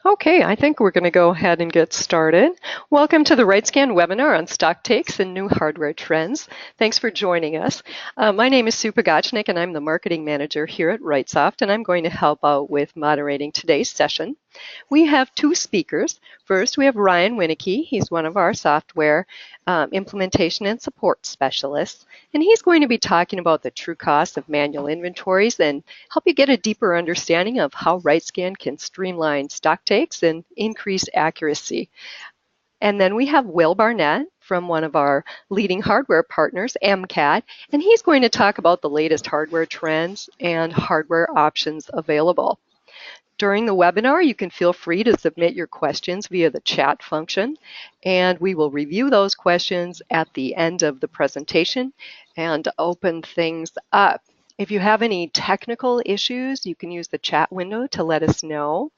Okay, I think we're going to go ahead and get started. Welcome to the riteSCAN webinar on stock takes and new hardware trends. Thanks for joining us. My name is Sue Pogachnik, and I'm the marketing manager here at RightSoft, and I'm going to help out with moderating today's session. We have two speakers. First, we have Ryan Winnicky. He's one of our software implementation and support specialists, and he's going to be talking about the true cost of manual inventories and help you get a deeper understanding of how riteSCAN can streamline stock takes and increase accuracy. And then we have Will Barnett from one of our leading hardware partners, MCAT, and he's going to talk about the latest hardware trends and hardware options available. During the webinar, you can feel free to submit your questions via the chat function, and we will review those questions at the end of the presentation and open things up. If you have any technical issues, you can use the chat window to let us know.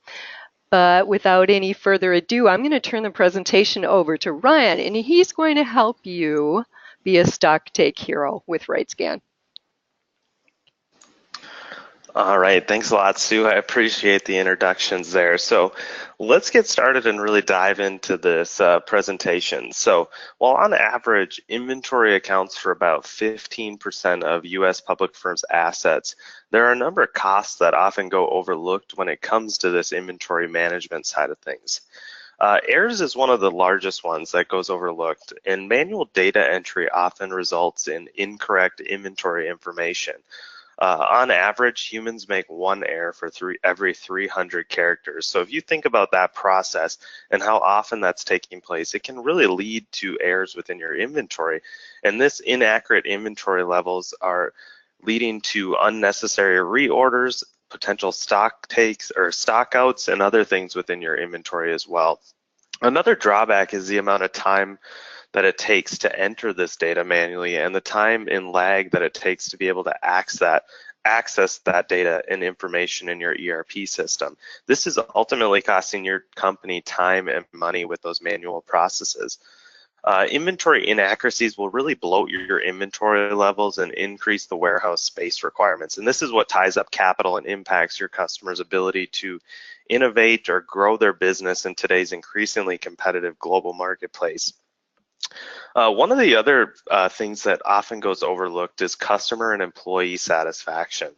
But without any further ado, I'm going to turn the presentation over to Ryan, and he's going to help you be a stock take hero with riteSCAN. All right, thanks a lot, Sue. I appreciate the introductions there. So let's get started and really dive into this presentation. So while on average, inventory accounts for about 15% of US public firms' assets, there are a number of costs that often go overlooked when it comes to this inventory management side of things. Errors is one of the largest ones that goes overlooked, and manual data entry often results in incorrect inventory information. On average, humans make one error for every 300 characters. So if you think about that process and how often that's taking place, it can really lead to errors within your inventory. And this inaccurate inventory levels are leading to unnecessary reorders, potential stock takes or stock outs, and other things within your inventory as well. Another drawback is the amount of time that it takes to enter this data manually and the time in lag that it takes to be able to access that data and information in your ERP system. This is ultimately costing your company time and money with those manual processes. Inventory inaccuracies will really bloat your inventory levels and increase the warehouse space requirements. And this is what ties up capital and impacts your customers' ability to innovate or grow their business in today's increasingly competitive global marketplace. One of the other things that often goes overlooked is customer and employee satisfaction.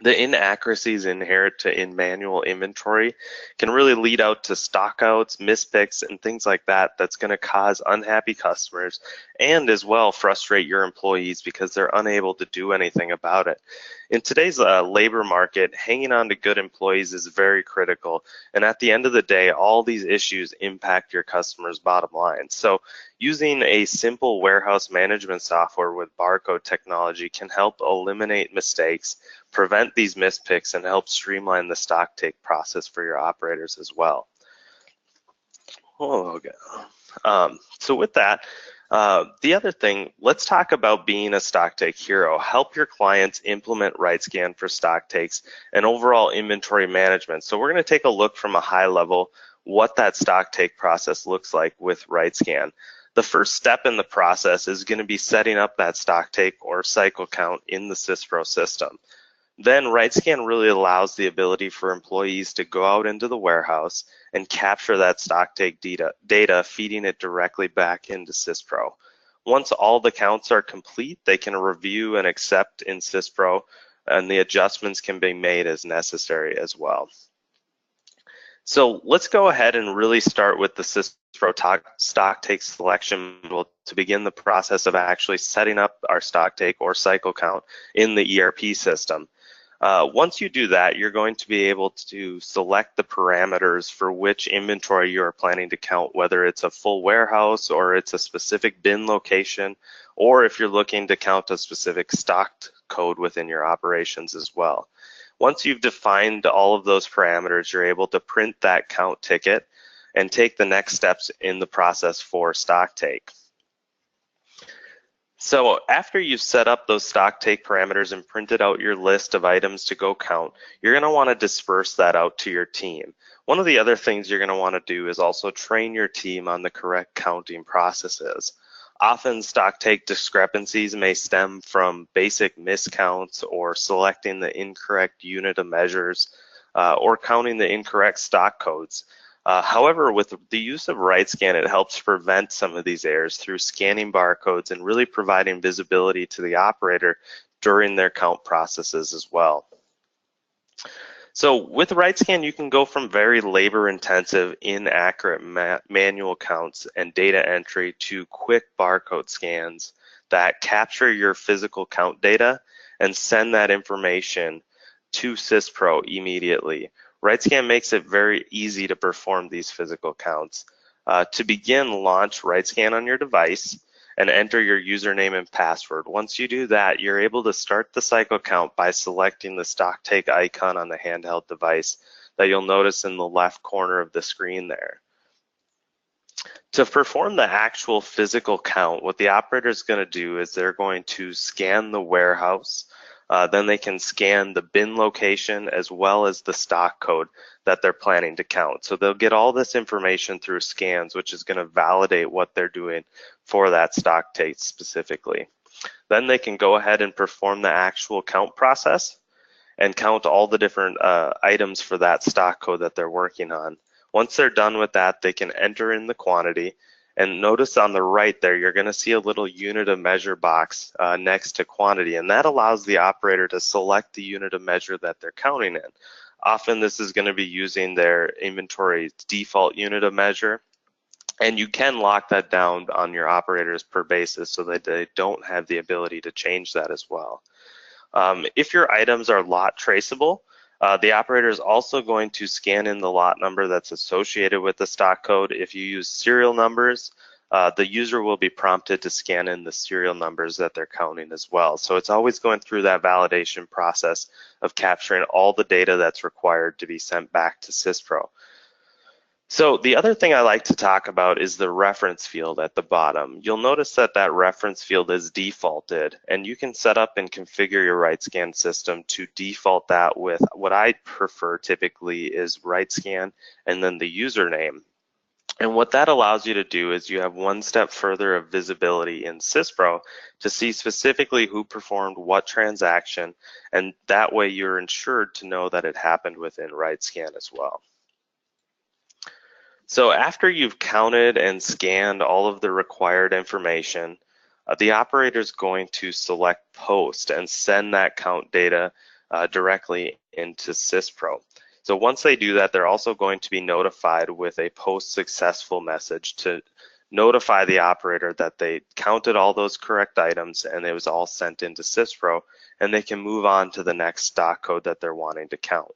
The inaccuracies inherent in manual inventory can really lead out to stockouts, mispicks, and things like that. That's going to cause unhappy customers and as well frustrate your employees because they're unable to do anything about it. In today's labor market, hanging on to good employees is very critical. And at the end of the day, all these issues impact your customers' bottom line. So using a simple warehouse management software with barcode technology can help eliminate mistakes, prevent these mispicks, and help streamline the stock take process for your operators as well. Oh, okay. So with that, the other thing, let's talk about being a stock take hero. Help your clients implement riteSCAN for stock takes and overall inventory management. So we're going to take a look from a high level what that stock take process looks like with riteSCAN. The first step in the process is going to be setting up that stock take or cycle count in the SysPro system. Then riteSCAN really allows the ability for employees to go out into the warehouse and capture that stock take data, feeding it directly back into SysPro. Once all the counts are complete, they can review and accept in SysPro, and the adjustments can be made as necessary as well. So let's go ahead and really start with the SysPro stock take selection to begin the process of actually setting up our stock take or cycle count in the ERP system. Once you do that, you're going to be able to select the parameters for which inventory you are planning to count, whether it's a full warehouse or it's a specific bin location, or if you're looking to count a specific stock code within your operations as well. Once you've defined all of those parameters, you're able to print that count ticket and take the next steps in the process for stock take. So after you've set up those stock take parameters and printed out your list of items to go count, you're going to want to disperse that out to your team. One of the other things you're going to want to do is also train your team on the correct counting processes. Often stock take discrepancies may stem from basic miscounts or selecting the incorrect unit of measures. or counting the incorrect stock codes. However, with the use of riteSCAN, it helps prevent some of these errors through scanning barcodes and really providing visibility to the operator during their count processes as well. So with riteSCAN, you can go from very labor-intensive, inaccurate manual counts and data entry to quick barcode scans that capture your physical count data and send that information to SysPro immediately. riteSCAN makes it very easy to perform these physical counts. To begin, launch riteSCAN on your device and enter your username and password. Once you do that, you're able to start the cycle count by selecting the stock take icon on the handheld device that you'll notice in the left corner of the screen there. To perform the actual physical count, what the operator is going to do is they're going to scan the warehouse. Then they can scan the bin location as well as the stock code that they're planning to count. So they'll get all this information through scans, which is going to validate what they're doing for that stock take specifically. Then they can go ahead and perform the actual count process and count all the different items for that stock code that they're working on. Once they're done with that, they can enter in the quantity. And notice on the right there, you're going to see a little unit of measure box next to quantity, and that allows the operator to select the unit of measure that they're counting in. Often this is going to be using their inventory default unit of measure, and you can lock that down on your operators per basis so that they don't have the ability to change that as well. If your items are lot traceable, the operator is also going to scan in the lot number that's associated with the stock code. If you use serial numbers, the user will be prompted to scan in the serial numbers that they're counting as well. So it's always going through that validation process of capturing all the data that's required to be sent back to SysPro. So the other thing I like to talk about is the reference field at the bottom. You'll notice that that reference field is defaulted, and you can set up and configure your riteSCAN system to default that with what I prefer typically is riteSCAN and then the username. And what that allows you to do is you have one step further of visibility in SysPro to see specifically who performed what transaction, and that way you're ensured to know that it happened within riteSCAN as well. So after you've counted and scanned all of the required information, the operator is going to select post and send that count data directly into SysPro. So once they do that, they're also going to be notified with a post successful message to notify the operator that they counted all those correct items and it was all sent into SysPro, and they can move on to the next stock code that they're wanting to count.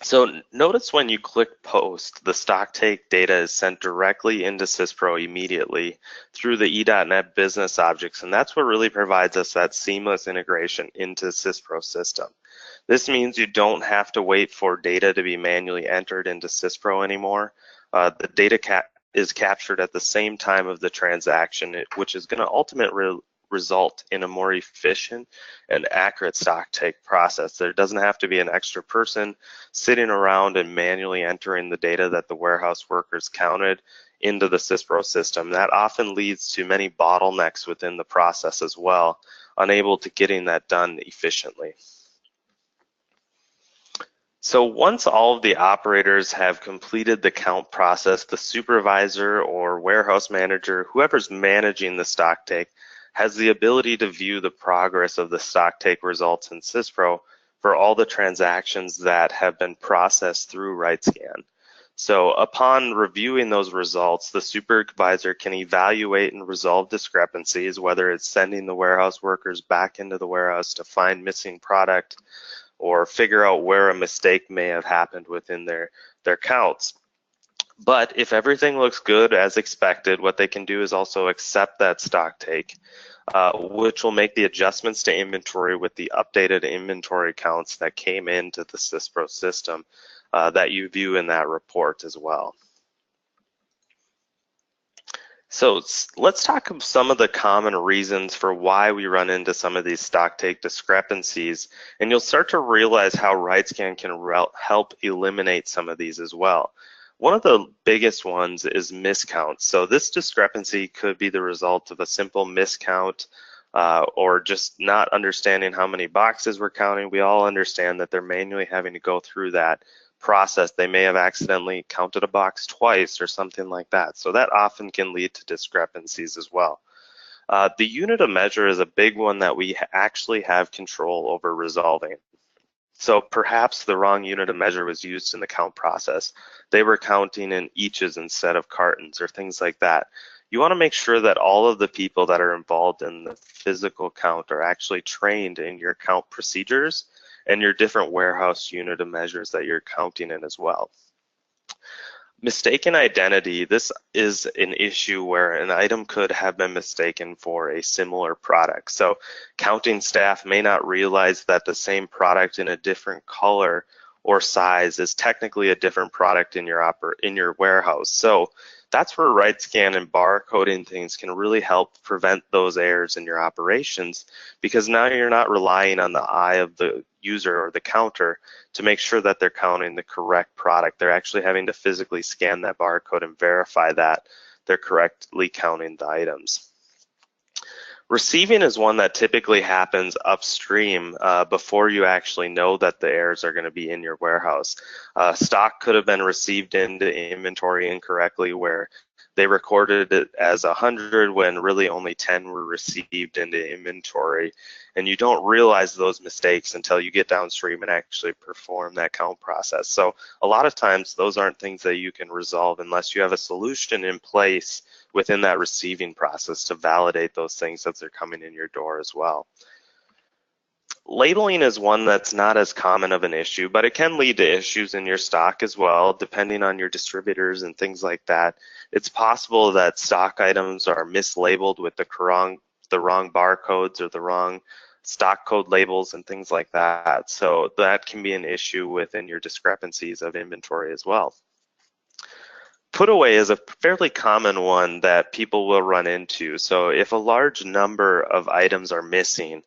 So notice when you click post, the stock take data is sent directly into SysPro immediately through the E.net business objects, and that's what really provides us that seamless integration into SysPro system. This means you don't have to wait for data to be manually entered into SysPro anymore. The data is captured at the same time of the transaction, which is going to ultimately result in a more efficient and accurate stock take process. There doesn't have to be an extra person sitting around and manually entering the data that the warehouse workers counted into the SysPro system. That often leads to many bottlenecks within the process as well, unable to getting that done efficiently. So once all of the operators have completed the count process, the supervisor or warehouse manager, whoever's managing the stock take, has the ability to view the progress of the stock take results in SysPro for all the transactions that have been processed through riteSCAN. So upon reviewing those results, the supervisor can evaluate and resolve discrepancies, whether it's sending the warehouse workers back into the warehouse to find missing product or figure out where a mistake may have happened within their counts. But if everything looks good as expected, what they can do is also accept that stock take, which will make the adjustments to inventory with the updated inventory counts that came into the SysPro system that you view in that report as well. So let's talk about some of the common reasons for why we run into some of these stock take discrepancies, and you'll start to realize how riteSCAN can help eliminate some of these as well. One of the biggest ones is miscounts. So this discrepancy could be the result of a simple miscount or just not understanding how many boxes we're counting. We all understand that they're manually having to go through that process. They may have accidentally counted a box twice or something like that. So that often can lead to discrepancies as well. The unit of measure is a big one that we actually have control over resolving. So perhaps the wrong unit of measure was used in the count process. They were counting in eaches instead of cartons or things like that. You want to make sure that all of the people that are involved in the physical count are actually trained in your count procedures and your different warehouse unit of measures that you're counting in as well. Mistaken identity, this is an issue where an item could have been mistaken for a similar product. So counting staff may not realize that the same product in a different color or size is technically a different product in your warehouse. So that's where riteSCAN and barcoding things can really help prevent those errors in your operations, because now you're not relying on the eye of the user or the counter to make sure that they're counting the correct product. They're actually having to physically scan that barcode and verify that they're correctly counting the items. Receiving is one that typically happens upstream before you actually know that the errors are going to be in your warehouse. Stock could have been received into inventory incorrectly, where they recorded it as 100 when really only 10 were received into inventory. And you don't realize those mistakes until you get downstream and actually perform that count process. So a lot of times those aren't things that you can resolve unless you have a solution in place within that receiving process to validate those things as they're coming in your door as well. Labeling is one that's not as common of an issue, but it can lead to issues in your stock as well, depending on your distributors and things like that. It's possible that stock items are mislabeled with the wrong barcodes or the wrong stock code labels and things like that. So that can be an issue within your discrepancies of inventory as well. Put away is a fairly common one that people will run into. So if a large number of items are missing,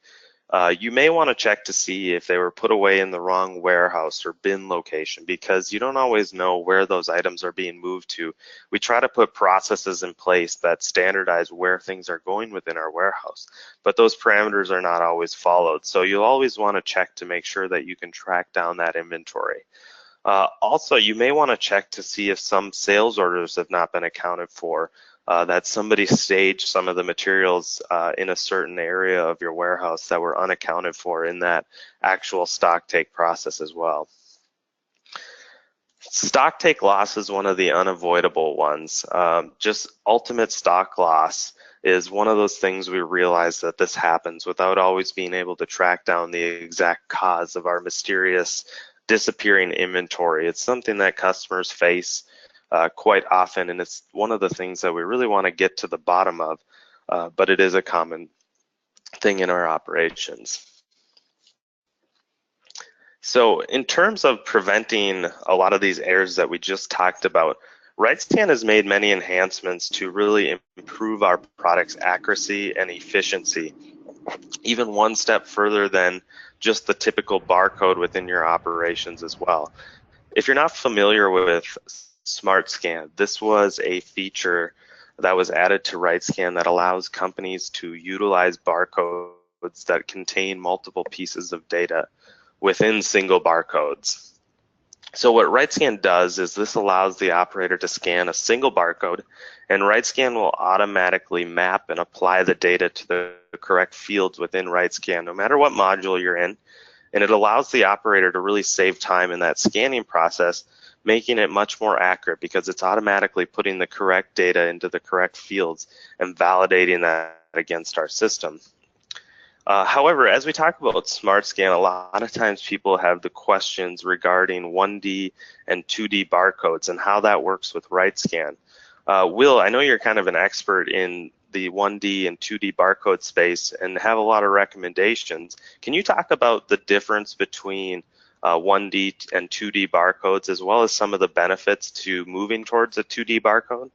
you may want to check to see if they were put away in the wrong warehouse or bin location, because you don't always know where those items are being moved to. We try to put processes in place that standardize where things are going within our warehouse, but those parameters are not always followed. So you'll always want to check to make sure that you can track down that inventory. Also, you may want to check to see if some sales orders have not been accounted for, that somebody staged some of the materials in a certain area of your warehouse that were unaccounted for in that actual stock take process as well. Stock take loss is one of the unavoidable ones. Just ultimate stock loss is one of those things we realize that this happens without always being able to track down the exact cause of our mysterious disappearing inventory. It's something that customers face quite often, and it's one of the things that we really want to get to the bottom of, but it is a common thing in our operations. So in terms of preventing a lot of these errors that we just talked about, riteSCAN has made many enhancements to really improve our product's accuracy and efficiency, even one step further than just the typical barcode within your operations as well. If you're not familiar with SmartScan, this was a feature that was added to riteSCAN that allows companies to utilize barcodes that contain multiple pieces of data within single barcodes. So what riteSCAN does is this allows the operator to scan a single barcode, and riteSCAN will automatically map and apply the data to the correct fields within riteSCAN, no matter what module you're in. And it allows the operator to really save time in that scanning process, making it much more accurate because it's automatically putting the correct data into the correct fields and validating that against our system. However, as we talk about SmartScan, a lot of times people have the questions regarding 1D and 2D barcodes and how that works with riteSCAN. Will, I know you're kind of an expert in the 1D and 2D barcode space and have a lot of recommendations. Can you talk about the difference between 1D and 2D barcodes, as well as some of the benefits to moving towards a 2D barcode?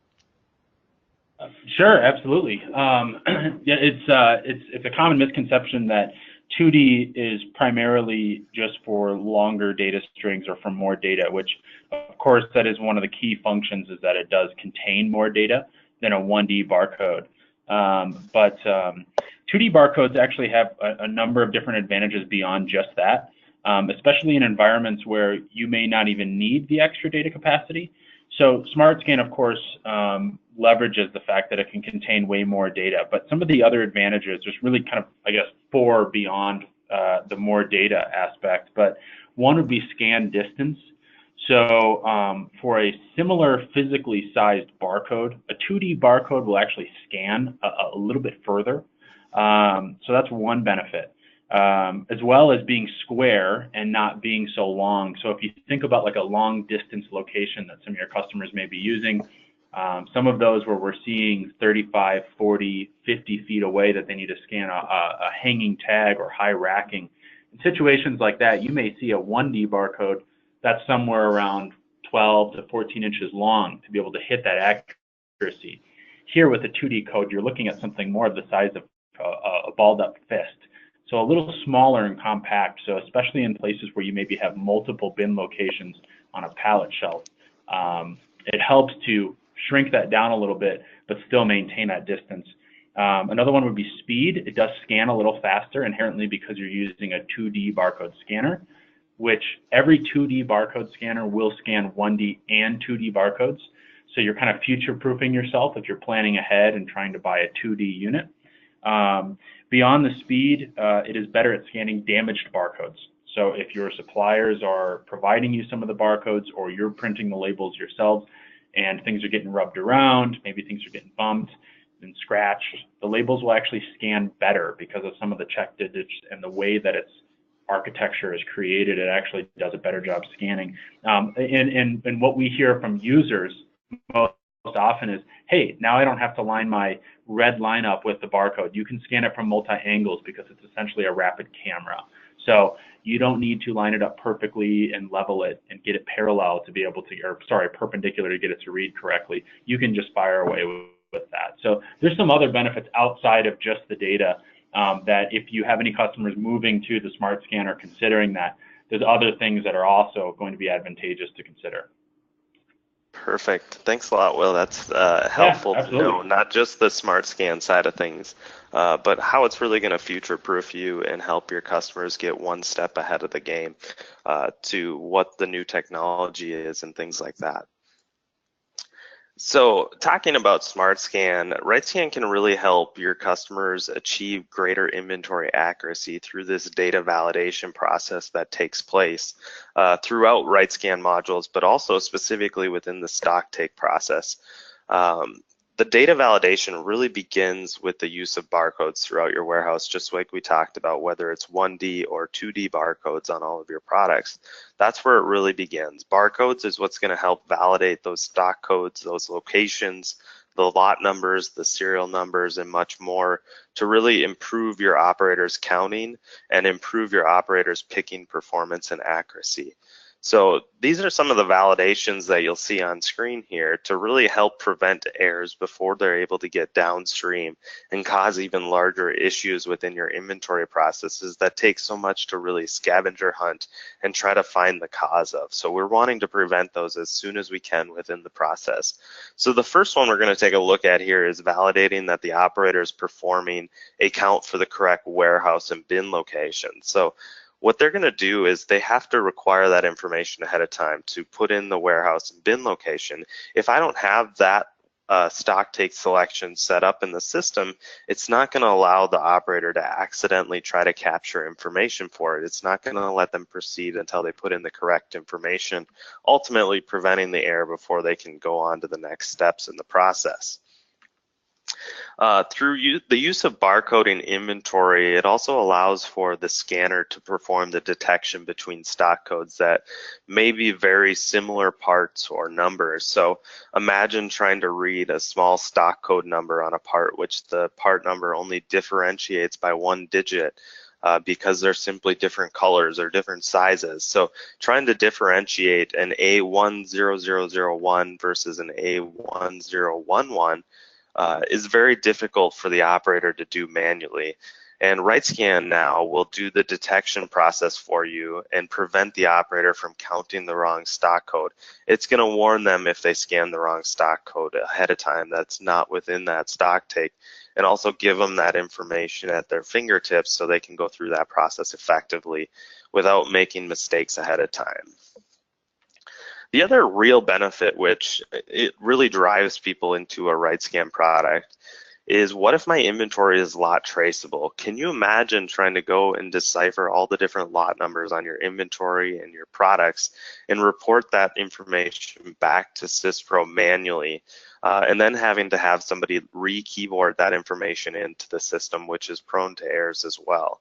Sure, absolutely. Yeah, it's a common misconception that 2D is primarily just for longer data strings or for more data, which of course that is one of the key functions, is that it does contain more data than a 1D barcode. But 2D barcodes actually have a number of different advantages beyond just that, especially in environments where you may not even need the extra data capacity. So SmartScan, of course, leverages the fact that it can contain way more data, but some of the other advantages, there's really kind of, I guess, four beyond the more data aspect, but one would be scan distance. So for a similar physically sized barcode, a 2D barcode will actually scan a little bit further. So that's one benefit, as well as being square and not being so long. So if you think about like a long distance location that some of your customers may be using, some of those where we're seeing 35, 40, 50 feet away that they need to scan a hanging tag or high racking. In situations like that, you may see a 1D barcode that's somewhere around 12 to 14 inches long to be able to hit that accuracy. Here with a 2D code, you're looking at something more of the size of a balled up fist. So a little smaller and compact, so especially in places where you maybe have multiple bin locations on a pallet shelf, it helps to shrink that down a little bit, but still maintain that distance. Another one would be speed. It does scan a little faster inherently because you're using a 2D barcode scanner, which every 2D barcode scanner will scan 1D and 2D barcodes. So you're kind of future-proofing yourself if you're planning ahead and trying to buy a 2D unit. Beyond the speed, it is better at scanning damaged barcodes. So if your suppliers are providing you some of the barcodes or you're printing the labels yourselves and things are getting rubbed around, maybe things are getting bumped and scratched, the labels will actually scan better because of some of the check digits and the way that its architecture is created. It actually does a better job scanning. And what we hear from users most often is, hey, now I don't have to line my red line up with the barcode. You can scan it from multi-angles because it's essentially a rapid camera. So you don't need to line it up perfectly and level it and get it parallel to be able to, or sorry, perpendicular to get it to read correctly. You can just fire away with that. So there's some other benefits outside of just the data that if you have any customers moving to the SmartScan or considering that, there's other things that are also going to be advantageous to consider. Perfect. Thanks a lot, Will. That's helpful to know, not just the SmartScan side of things, but how it's really going to future-proof you and help your customers get one step ahead of the game to what the new technology is and things like that. So talking about SmartScan, riteSCAN can really help your customers achieve greater inventory accuracy through this data validation process that takes place throughout riteSCAN modules, but also specifically within the stock take process. The data validation really begins with the use of barcodes throughout your warehouse, just like we talked about, whether it's 1D or 2D barcodes on all of your products. That's where it really begins. Barcodes is what's going to help validate those stock codes, those locations, the lot numbers, the serial numbers, and much more to really improve your operators' counting and improve your operators' picking performance and accuracy. So these are some of the validations that you'll see on screen here to really help prevent errors before they're able to get downstream and cause even larger issues within your inventory processes that take so much to really scavenger hunt and try to find the cause of. So we're wanting to prevent those as soon as we can within the process. So the first one we're going to take a look at here is validating that the operator is performing a count for the correct warehouse and bin location. So what they're going to do is they have to require that information ahead of time to put in the warehouse and bin location. If I don't have that stock take selection set up in the system, it's not going to allow the operator to accidentally try to capture information for it. It's not going to let them proceed until they put in the correct information, ultimately preventing the error before they can go on to the next steps in the process. Through the use of barcoding inventory, it also allows for the scanner to perform the detection between stock codes that may be very similar parts or numbers. So imagine trying to read a small stock code number on a part, which the part number only differentiates by one digit. Because they're simply different colors or different sizes. So trying to differentiate an A10001 versus an A1011 is very difficult for the operator to do manually. And riteSCAN now will do the detection process for you and prevent the operator from counting the wrong stock code. It's going to warn them if they scan the wrong stock code ahead of time that's not within that stock take. and also give them that information at their fingertips so they can go through that process effectively without making mistakes ahead of time. The other real benefit, which it really drives people into a riteSCAN product, is what if my inventory is lot traceable? Can you imagine trying to go and decipher all the different lot numbers on your inventory and your products and report that information back to SysPro manually, and then having to have somebody re-keyboard that information into the system, which is prone to errors as well.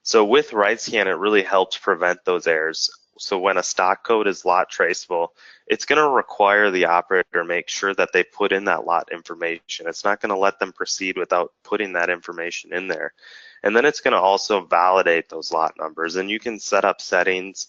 So with riteSCAN, it really helps prevent those errors. So when a stock code is lot traceable, it's going to require the operator to make sure that they put in that lot information. It's not going to let them proceed without putting that information in there. And then it's going to also validate those lot numbers. And you can set up settings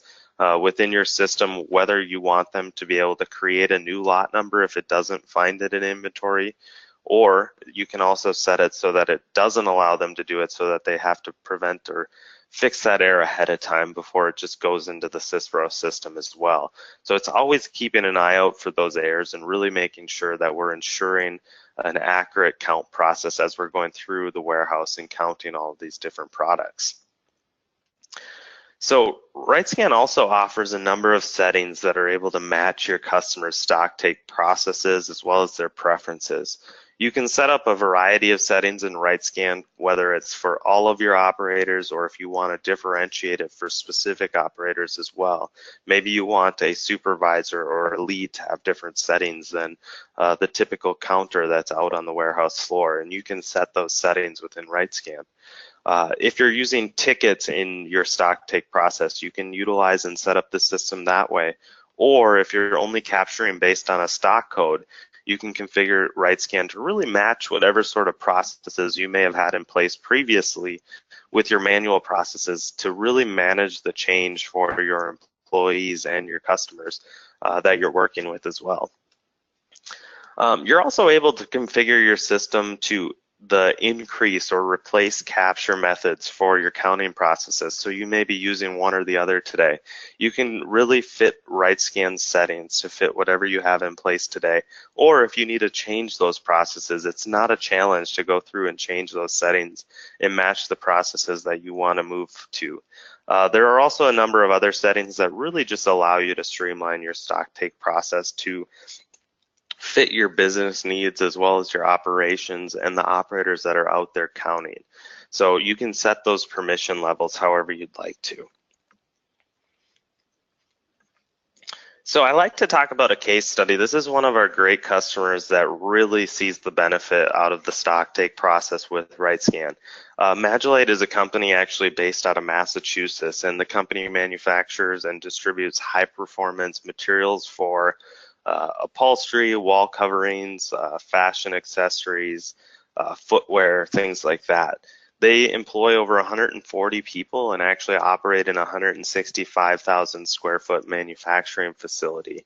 within your system whether you want them to be able to create a new lot number if it doesn't find it in inventory, or you can also set it so that it doesn't allow them to do it, so that they have to prevent or fix that error ahead of time before it just goes into the SysPro system as well. So it's always keeping an eye out for those errors and really making sure that we're ensuring an accurate count process as we're going through the warehouse and counting all of these different products. So riteSCAN also offers a number of settings that are able to match your customers' stock take processes as well as their preferences. You can set up a variety of settings in riteSCAN, whether it's for all of your operators or if you want to differentiate it for specific operators as well. Maybe you want a supervisor or a lead to have different settings than the typical counter that's out on the warehouse floor, and you can set those settings within riteSCAN. If you're using tickets in your stock take process, you can utilize and set up the system that way. Or if you're only capturing based on a stock code, you can configure riteSCAN to really match whatever sort of processes you may have had in place previously with your manual processes to really manage the change for your employees and your customers that you're working with as well. You're also able to configure your system to the increase or replace capture methods for your counting processes. So you may be using one or the other today. You can really fit riteSCAN settings to fit whatever you have in place today. Or if you need to change those processes, it's not a challenge to go through and change those settings and match the processes that you want to move to. There are also a number of other settings that really just allow you to streamline your stock take process to fit your business needs as well as your operations and the operators that are out there counting. So you can set those permission levels however you'd like to. So I like to talk about a case study. This is one of our great customers that really sees the benefit out of the stock take process with riteSCAN. Magilite is a company actually based out of Massachusetts, and the company manufactures and distributes high performance materials for upholstery, wall coverings, fashion accessories, footwear, things like that. They employ over 140 people and actually operate in a 165,000 square foot manufacturing facility.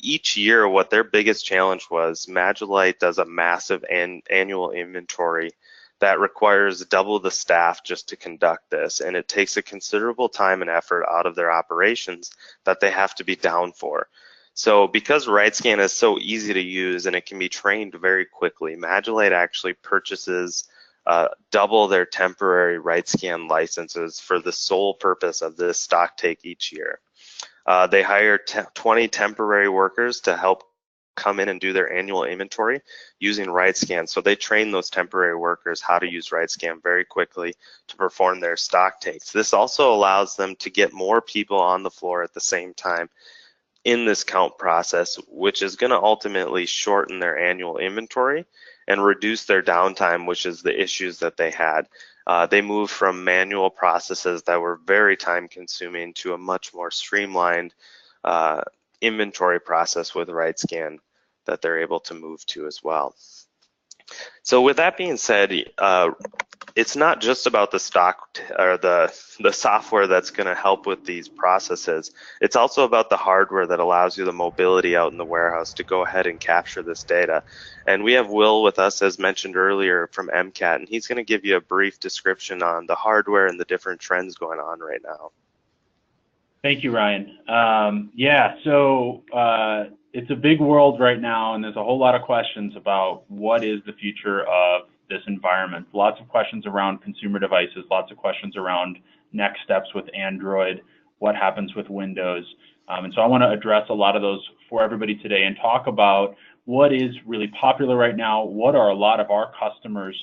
Each year, what their biggest challenge was, Magilite does a massive annual inventory that requires double the staff just to conduct this, and it takes a considerable time and effort out of their operations that they have to be down for. So because riteSCAN is so easy to use and it can be trained very quickly, Magilite actually purchases double their temporary riteSCAN licenses for the sole purpose of this stock take each year. They hire 20 temporary workers to help come in and do their annual inventory using riteSCAN. So they train those temporary workers how to use riteSCAN very quickly to perform their stock takes. This also allows them to get more people on the floor at the same time in this count process, which is going to ultimately shorten their annual inventory and reduce their downtime, which is the issues that they had. They moved from manual processes that were very time consuming to a much more streamlined inventory process with riteSCAN that they're able to move to as well. So with that being said, it's not just about the stock or the software that's going to help with these processes. It's also about the hardware that allows you the mobility out in the warehouse to go ahead and capture this data. And we have Will with us, as mentioned earlier, from MCAT, and he's going to give you a brief description on the hardware and the different trends going on right now. Thank you, Ryan. Yeah, so it's a big world right now, and there's a whole lot of questions about what is the future of this environment. Lots of questions around consumer devices, lots of questions around next steps with Android, what happens with Windows. And so I want to address a lot of those for everybody today and talk about what is really popular right now, what are a lot of our customers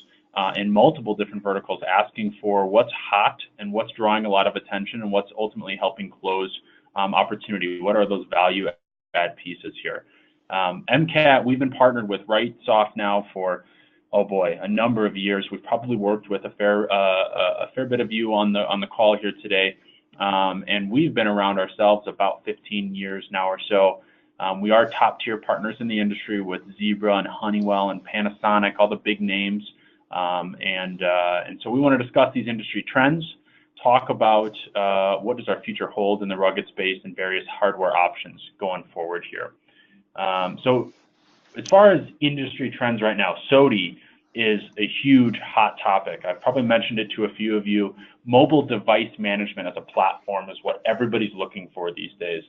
in multiple different verticals asking for, what's hot and what's drawing a lot of attention, and what's ultimately helping close opportunity. What are those value add pieces here? MCAT, we've been partnered with RiteSoft now for, oh boy, a number of years. We've probably worked with a fair bit of you on the call here today, and we've been around ourselves about 15 years now or so. We are top tier partners in the industry with Zebra and Honeywell and Panasonic, all the big names. And so we want to discuss these industry trends, talk about what does our future hold in the rugged space and various hardware options going forward here. So as far as industry trends right now, SOTI is a huge hot topic. I've probably mentioned it to a few of you. Mobile device management as a platform is what everybody's looking for these days.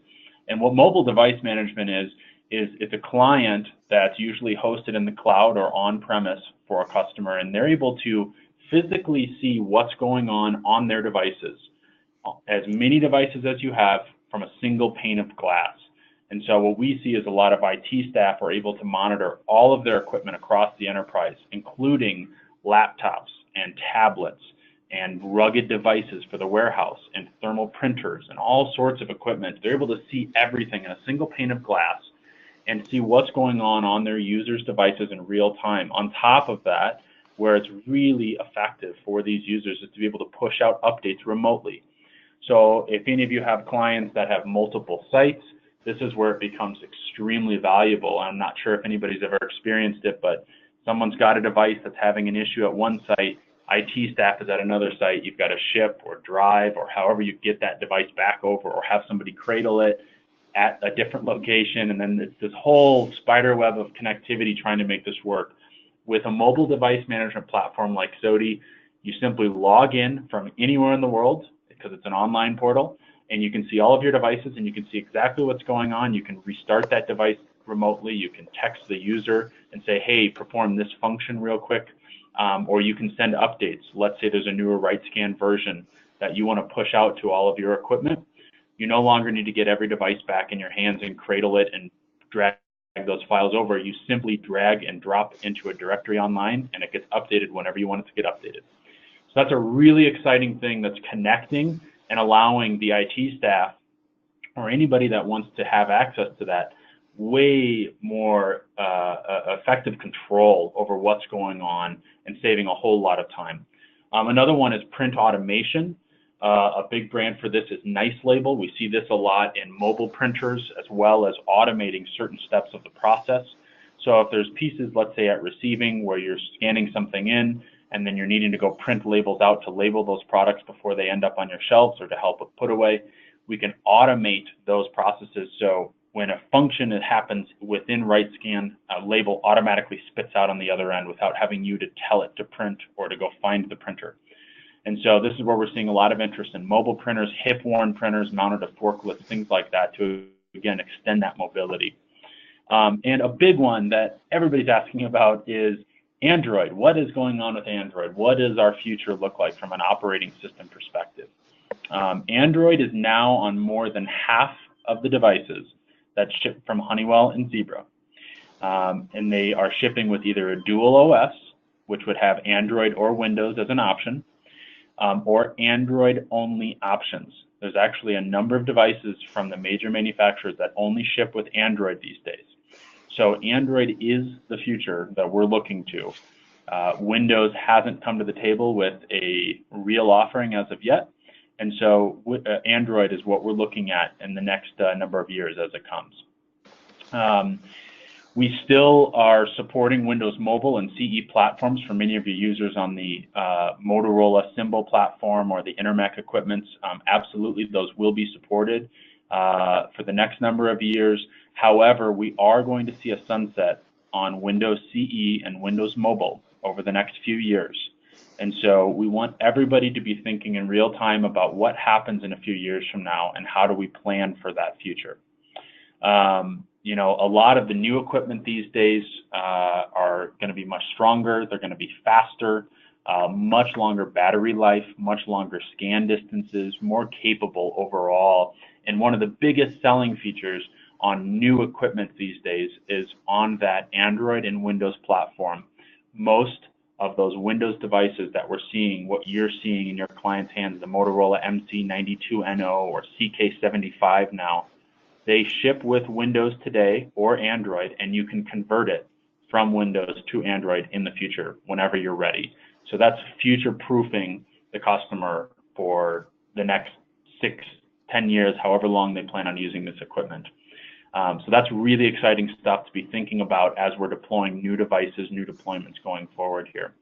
And what mobile device management is it's a client that's usually hosted in the cloud or on-premise for a customer, and they're able to physically see what's going on their devices, as many devices as you have, from a single pane of glass. And so what we see is a lot of IT staff are able to monitor all of their equipment across the enterprise, including laptops and tablets and rugged devices for the warehouse and thermal printers and all sorts of equipment. They're able to see everything in a single pane of glass and see what's going on their users' devices in real time. On top of that, where it's really effective for these users is to be able to push out updates remotely. So if any of you have clients that have multiple sites, this is where it becomes extremely valuable. I'm not sure if anybody's ever experienced it, but someone's got a device that's having an issue at one site, IT staff is at another site, you've got to ship or drive or however you get that device back over, or have somebody cradle it at a different location, and then it's this whole spider web of connectivity trying to make this work. With a mobile device management platform like SOTI, you simply log in from anywhere in the world, because it's an online portal, and you can see all of your devices and you can see exactly what's going on. You can restart that device remotely. You can text the user and say, hey, perform this function real quick, or you can send updates. Let's say there's a newer riteSCAN version that you want to push out to all of your equipment. You no longer need to get every device back in your hands and cradle it and drag those files over. You simply drag and drop into a directory online, and it gets updated whenever you want it to get updated. So that's a really exciting thing that's connecting and allowing the IT staff or anybody that wants to have access to that way more effective control over what's going on and saving a whole lot of time. Another one is print automation. A big brand for this is Nice Label. We see this a lot in mobile printers, as well as automating certain steps of the process. So if there's pieces, let's say at receiving, where you're scanning something in and then you're needing to go print labels out to label those products before they end up on your shelves or to help with put away, we can automate those processes. So when a function that happens within riteSCAN, a label automatically spits out on the other end without having you to tell it to print or to go find the printer. And so this is where we're seeing a lot of interest in mobile printers, hip-worn printers mounted to forklifts, things like that, to, again, extend that mobility. And a big one that everybody's asking about is Android. What is going on with Android? What does our future look like from an operating system perspective? Android is now on more than half of the devices that ship from Honeywell and Zebra. And they are shipping with either a dual OS, which would have Android or Windows as an option, or Android-only options. There's actually a number of devices from the major manufacturers that only ship with Android these days. So Android is the future that we're looking to. Windows hasn't come to the table with a real offering as of yet, and so Android is what we're looking at in the next number of years as it comes. We still are supporting Windows Mobile and CE platforms for many of your users on the Motorola Symbol platform or the Intermec equipments. Absolutely, those will be supported for the next number of years. However, we are going to see a sunset on Windows CE and Windows Mobile over the next few years. And so we want everybody to be thinking in real time about what happens in a few years from now and how do we plan for that future. You know, a lot of the new equipment these days are going to be much stronger. They're going to be faster, much longer battery life, much longer scan distances, more capable overall. And one of the biggest selling features on new equipment these days is on that Android and Windows platform. Most of those Windows devices that we're seeing, what you're seeing in your client's hands, the Motorola MC92NO or CK75 now, they ship with Windows today or Android, and you can convert it from Windows to Android in the future whenever you're ready. So that's future-proofing the customer for the next 6, 10 years, however long they plan on using this equipment. So that's really exciting stuff to be thinking about as we're deploying new devices, new deployments going forward here.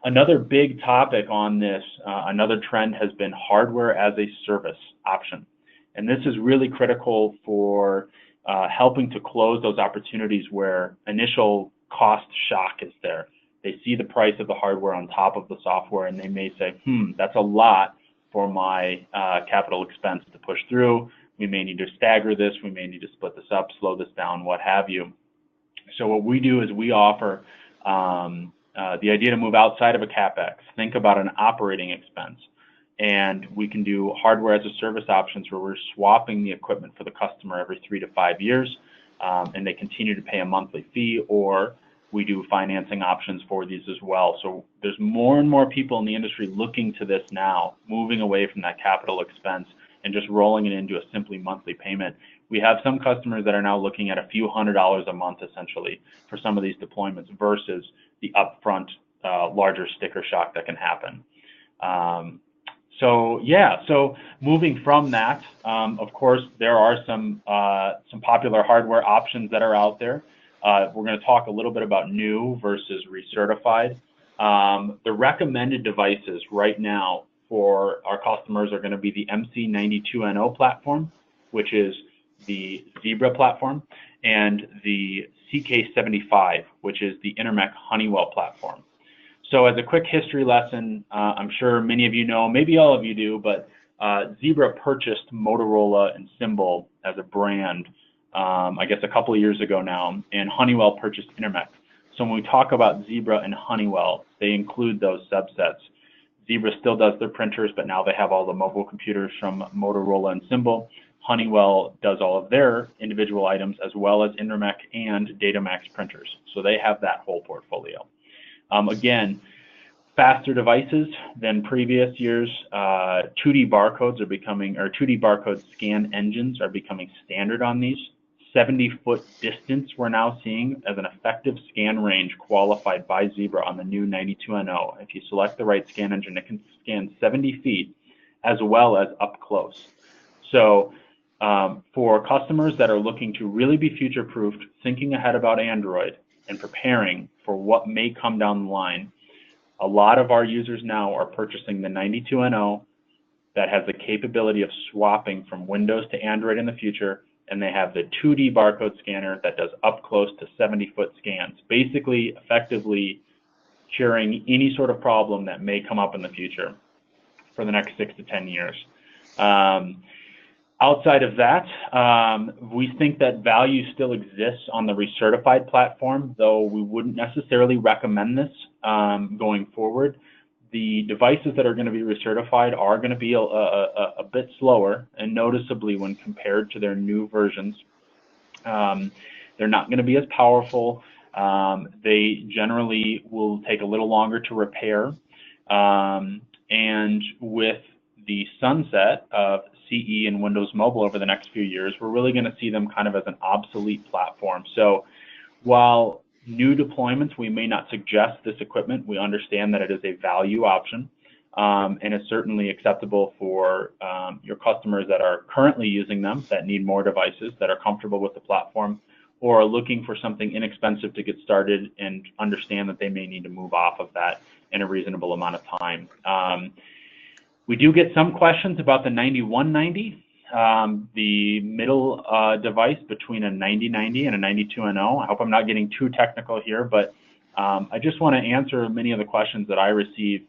Another big topic on this, another trend has been hardware as a service option. And this is really critical for helping to close those opportunities where initial cost shock is there. They see the price of the hardware on top of the software, and they may say, that's a lot for my capital expense to push through. We may need to stagger this. We may need to split this up, slow this down, what have you. So what we do is we offer the idea to move outside of a CapEx. Think about an operating expense. And we can do hardware as a service options where we're swapping the equipment for the customer every 3 to 5 years, and they continue to pay a monthly fee, or we do financing options for these as well. So there's more and more people in the industry looking to this now, moving away from that capital expense and just rolling it into a simply monthly payment. We have some customers that are now looking at a few $100s a month essentially for some of these deployments versus the upfront larger sticker shock that can happen. So moving from that, of course, there are some popular hardware options that are out there. We're going to talk a little bit about new versus recertified. The recommended devices right now for our customers are going to be the MC92NO platform, which is the Zebra platform, and the CK75, which is the Intermec Honeywell platform. So as a quick history lesson, I'm sure many of you know, maybe all of you do, but Zebra purchased Motorola and Symbol as a brand, I guess a couple of years ago now, and Honeywell purchased Intermec. So when we talk about Zebra and Honeywell, they include those subsets. Zebra still does their printers, but now they have all the mobile computers from Motorola and Symbol. Honeywell does all of their individual items as well as Intermec and Datamax printers. So they have that whole portfolio. Again, faster devices than previous years. 2D barcodes are becoming, or 2D barcode scan engines are becoming standard on these. 70-foot distance we're now seeing as an effective scan range qualified by Zebra on the new 92NO. If you select the right scan engine, it can scan 70 feet as well as up close. So for customers that are looking to really be future-proofed, thinking ahead about Android and preparing for what may come down the line, a lot of our users now are purchasing the 92NO that has the capability of swapping from Windows to Android in the future, and they have the 2D barcode scanner that does up close to 70-foot scans, basically effectively curing any sort of problem that may come up in the future for the next 6 to 10 years. Outside of that, we think that value still exists on the recertified platform, though we wouldn't necessarily recommend this going forward. The devices that are going to be recertified are going to be a bit slower, and noticeably when compared to their new versions. They're not going to be as powerful. They generally will take a little longer to repair. And with the sunset of CE and Windows Mobile over the next few years, we're really going to see them kind of as an obsolete platform. So while new deployments, we may not suggest this equipment, we understand that it is a value option, and it's certainly acceptable for your customers that are currently using them, that need more devices, that are comfortable with the platform, or are looking for something inexpensive to get started and understand that they may need to move off of that in a reasonable amount of time. We do get some questions about the 9190, the middle device between a 9090 and a 92NO. I hope I'm not getting too technical here, but I just want to answer many of the questions that I received.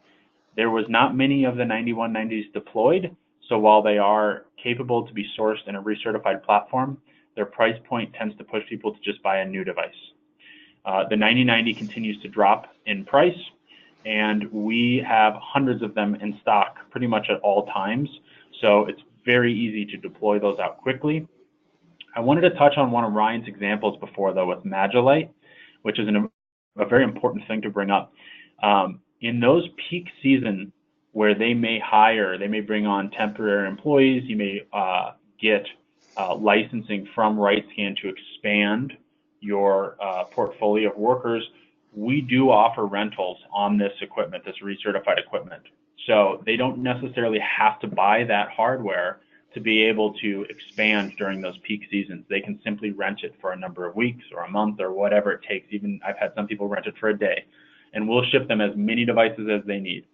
There was not many of the 9190s deployed, so while they are capable to be sourced in a recertified platform, their price point tends to push people to just buy a new device. The 9090 continues to drop in price, and we have hundreds of them in stock pretty much at all times. So it's very easy to deploy those out quickly. I wanted to touch on one of Ryan's examples before, though, with Magilite, which is a very important thing to bring up. In those peak season where they may bring on temporary employees, you may get licensing from riteSCAN to expand your portfolio of workers. We do offer rentals on this equipment, this recertified equipment. So they don't necessarily have to buy that hardware to be able to expand during those peak seasons. They can simply rent it for a number of weeks or a month or whatever it takes. Even I've had some people rent it for a day, and we'll ship them as many devices as they need.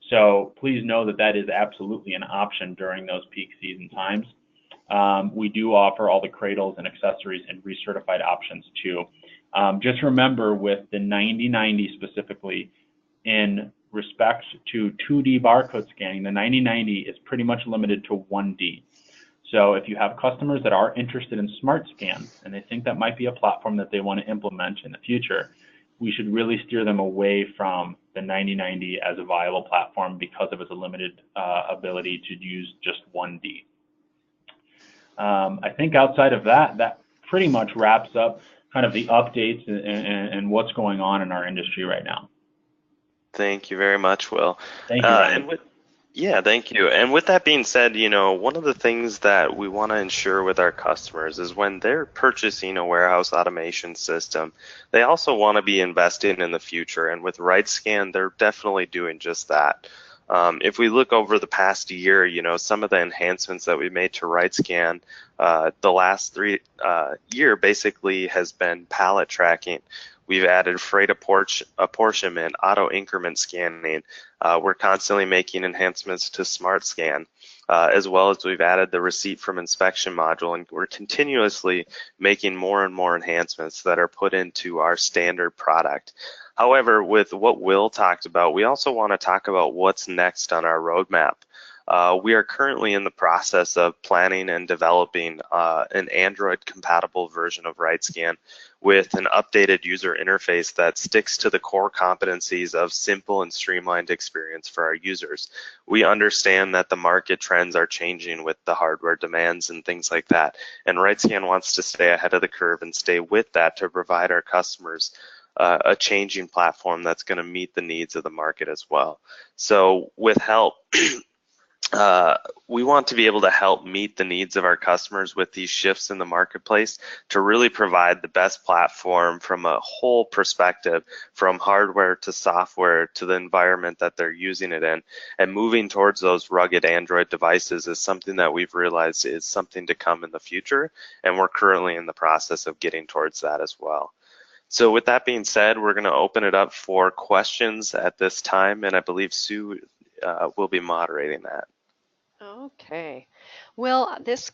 So please know that that is absolutely an option during those peak season times. We do offer all the cradles and accessories and recertified options too. Just remember with the 9090 specifically, in respect to 2D barcode scanning, the 9090 is pretty much limited to 1D. So if you have customers that are interested in SmartScan and they think that might be a platform that they want to implement in the future, we should really steer them away from the 9090 as a viable platform because of its limited ability to use just 1D. I think outside of that, that pretty much wraps up kind of the updates and what's going on in our industry right now. Thank you very much, Will. Thank you, Ryan. Yeah, thank you. And with that being said, one of the things that we want to ensure with our customers is when they're purchasing a warehouse automation system, they also want to be investing in the future. And with riteSCAN, they're definitely doing just that. If we look over the past year, some of the enhancements that we made to riteSCAN, the last year basically has been pallet tracking. We've added freight apportionment, auto increment scanning. We're constantly making enhancements to SmartScan, as well as we've added the receipt from inspection module, and we're continuously making more and more enhancements that are put into our standard product. However, with what Will talked about, we also want to talk about what's next on our roadmap. We are currently in the process of planning and developing an Android-compatible version of riteSCAN with an updated user interface that sticks to the core competencies of simple and streamlined experience for our users. We understand that the market trends are changing with the hardware demands and things like that, and riteSCAN wants to stay ahead of the curve and stay with that to provide our customers a changing platform that's going to meet the needs of the market as well. So with help, we want to be able to help meet the needs of our customers with these shifts in the marketplace to really provide the best platform from a whole perspective, from hardware to software to the environment that they're using it in. And moving towards those rugged Android devices is something that we've realized is something to come in the future, and we're currently in the process of getting towards that as well. So with that being said, we're going to open it up for questions at this time, and I believe Sue will be moderating that. Okay. Well, this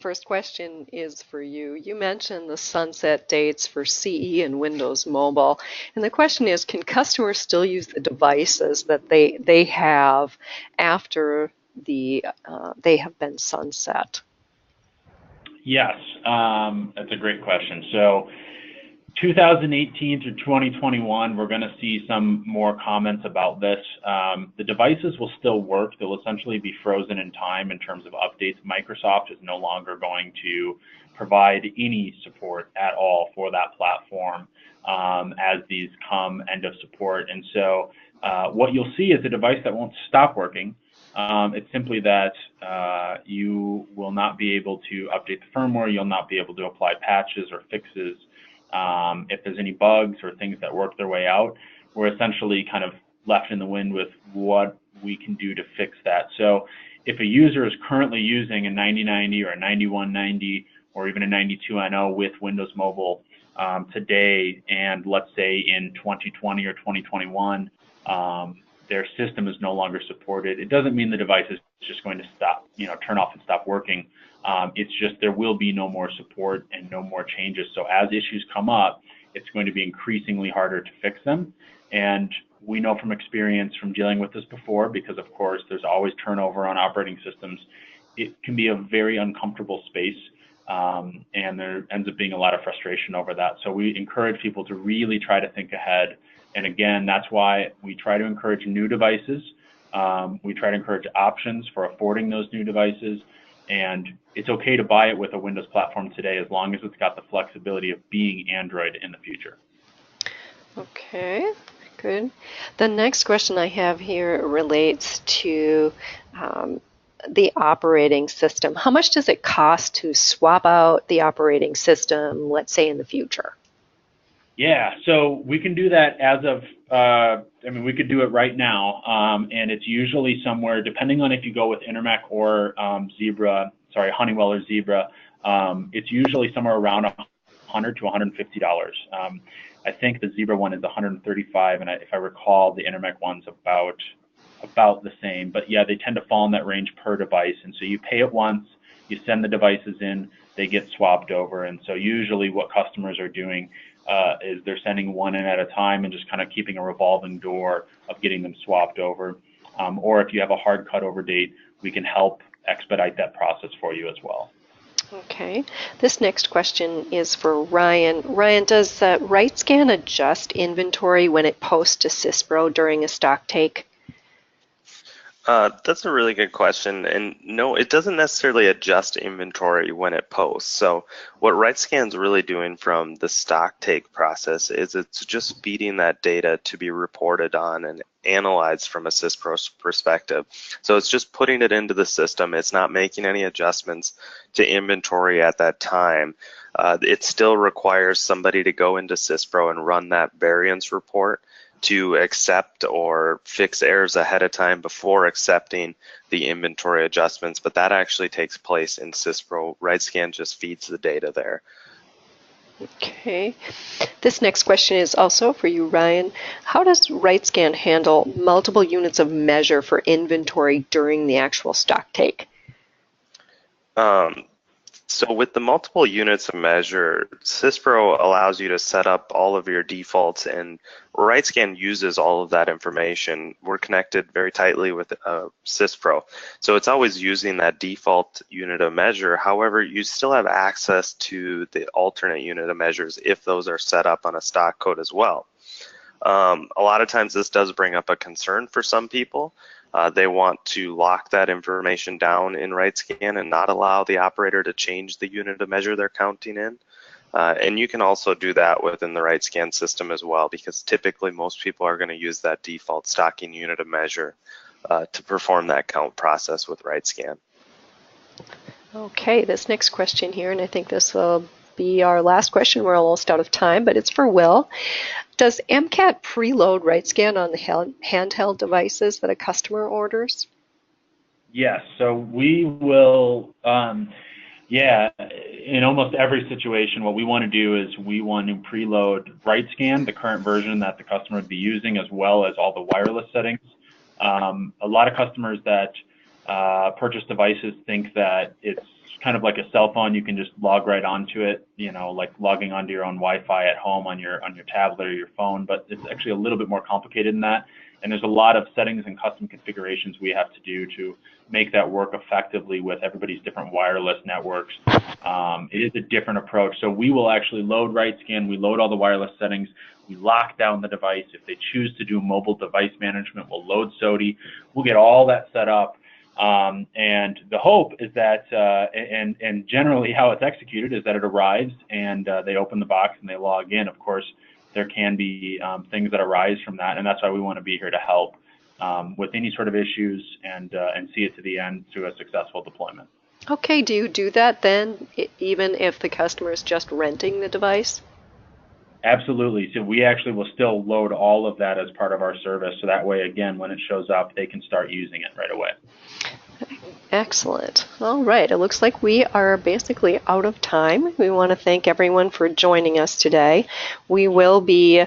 first question is for you. You mentioned the sunset dates for CE and Windows Mobile. And the question is, can customers still use the devices that they have after they have been sunset? Yes, that's a great question. So 2018 through 2021, we're going to see some more comments about this. The devices will still work. They'll essentially be frozen in time in terms of updates. Microsoft is no longer going to provide any support at all for that platform as these come end of support. And so what you'll see is a device that won't stop working. It's simply that you will not be able to update the firmware. You'll not be able to apply patches or fixes. If there's any bugs or things that work their way out, we're essentially kind of left in the wind with what we can do to fix that. So if a user is currently using a 9090 or a 9190 or even a 92NO with Windows Mobile today, and let's say in 2020 or 2021, their system is no longer supported, it doesn't mean the device is just going to stop, turn off and stop working. It's just there will be no more support and no more changes. So as issues come up, it's going to be increasingly harder to fix them. And we know from experience from dealing with this before, because of course there's always turnover on operating systems, it can be a very uncomfortable space and there ends up being a lot of frustration over that. So we encourage people to really try to think ahead. And again, that's why we try to encourage new devices. We try to encourage options for affording those new devices. And it's okay to buy it with a Windows platform today as long as it's got the flexibility of being Android in the future. Okay, good. The next question I have here relates to the operating system. How much does it cost to swap out the operating system, let's say in the future? Yeah, so we can do that as of, we could do it right now, and it's usually somewhere, depending on if you go with Intermec or Honeywell or Zebra, it's usually somewhere around $100 to $150. I think the Zebra one is $135, and if I recall, the Intermec one's about the same. But yeah, they tend to fall in that range per device, and so you pay it once, you send the devices in, they get swapped over. And so usually what customers are doing is they're sending one in at a time and just kind of keeping a revolving door of getting them swapped over. Or if you have a hard cutover date, we can help expedite that process for you as well. Okay. This next question is for Ryan. Ryan, does riteSCAN adjust inventory when it posts to CISPRO during a stock take? That's a really good question. And no, it doesn't necessarily adjust inventory when it posts. So what riteSCAN's really doing from the stock take process is it's just feeding that data to be reported on and analyzed from a CISPRO perspective. So it's just putting it into the system. It's not making any adjustments to inventory at that time. It still requires somebody to go into CISPRO and run that variance report to accept or fix errors ahead of time before accepting the inventory adjustments, but that actually takes place in CISPRO. riteSCAN just feeds the data there. Okay. This next question is also for you, Ryan. How does riteSCAN handle multiple units of measure for inventory during the actual stock take? So with the multiple units of measure, CISPRO allows you to set up all of your defaults, and riteSCAN uses all of that information. We're connected very tightly with CISPRO, so it's always using that default unit of measure. However, you still have access to the alternate unit of measures if those are set up on a stock code as well. A lot of times this does bring up a concern for some people. They want to lock that information down in riteSCAN and not allow the operator to change the unit of measure they're counting in. And you can also do that within the riteSCAN system as well, because typically most people are going to use that default stocking unit of measure to perform that count process with riteSCAN. Okay, this next question here, and I think this will be our last question. We're almost out of time, but it's for Will. Does MCAT preload riteSCAN on the handheld devices that a customer orders? Yes, so we will, in almost every situation, what we want to do is we want to preload riteSCAN, the current version that the customer would be using, as well as all the wireless settings. A lot of customers that purchase devices think that it's kind of like a cell phone. You can just log right onto it, like logging onto your own Wi-Fi at home on your tablet or your phone, but it's actually a little bit more complicated than that. And there's a lot of settings and custom configurations we have to do to make that work effectively with everybody's different wireless networks. It is a different approach. So we will actually load riteSCAN, we load all the wireless settings, we lock down the device. If they choose to do mobile device management, we'll load SODI, we'll get all that set up. And the hope is that, and generally how it's executed is that it arrives and they open the box and they log in. Of course, there can be things that arise from that, and that's why we want to be here to help with any sort of issues and see it to the end through a successful deployment. Okay, do you do that then, even if the customer is just renting the device? Absolutely. So we actually will still load all of that as part of our service. So that way, again, when it shows up, they can start using it right away. Excellent. All right. It looks like we are basically out of time. We want to thank everyone for joining us today. We will be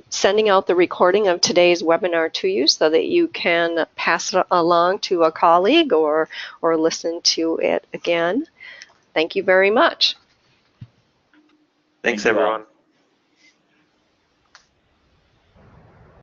sending out the recording of today's webinar to you so that you can pass it along to a colleague or listen to it again. Thank you very much. Thanks, everyone.